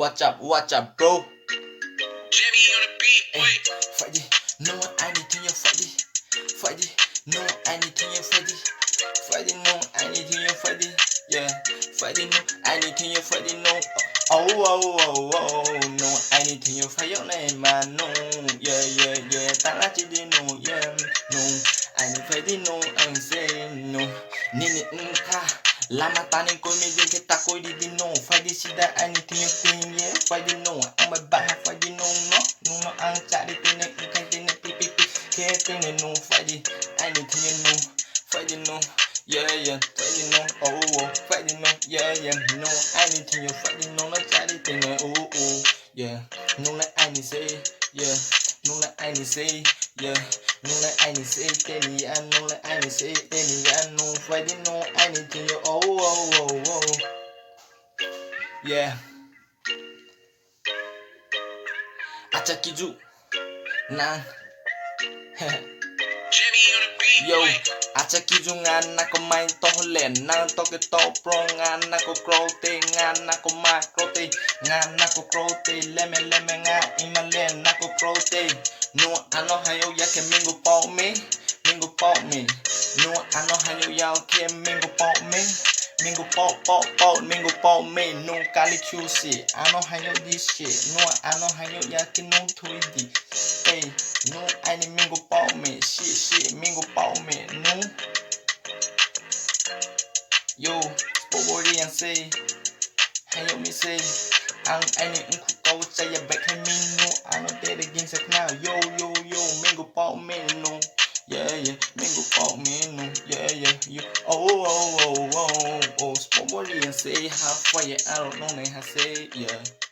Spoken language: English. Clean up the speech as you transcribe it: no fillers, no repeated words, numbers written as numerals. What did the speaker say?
Watch up, bro. Jimmy on the beat, boy. Friday, no anything you Friday. Friday, no anything you Friday. Friday, no anything you Friday. Yeah, Friday, no anything you Friday. No, oh, no anything you Friday. Your name, man, no. Yeah. That I didn't know. Yeah, no. I Friday, no. I'm saying no. Nini nka. Lama tani ko mi de kita ko di no. Friday see that anything you think yeah. Friday no. I'm a bad Friday no. No ang cari tene kan tene pipi ke tene no. Friday anything you know. Friday no. Yeah. Friday no. Oh. Friday no. Yeah. No anything you Friday no. No cari tene oh. Yeah. No like I say yeah. No like I say yeah. No like I say tene yeah. No like I say tene yeah. No Friday no anything you oh. Yeah. Acha kiju nang Jimmy on the beat, yo boy. acha kiju ngan na ko main to len nang to ke to pro ngan na ko krote ngan na ko ma krote ngan na ko krote leme nga imalen na ko krote no ano hayo ya ke mingo po me no ano hayo ya ke mingo po me Mingo pop me no kali QC I know how you this shit no I know how you yaki no 2D hey no I need mingo pop me shit mingo pop me no yo SPO REANGSY how you me say ang I need unku say ya back me no I know that again say now yo mingo pop me no yeah mingo pop me no yeah you oh SPO REANGSY halfway I don't know how to say yeah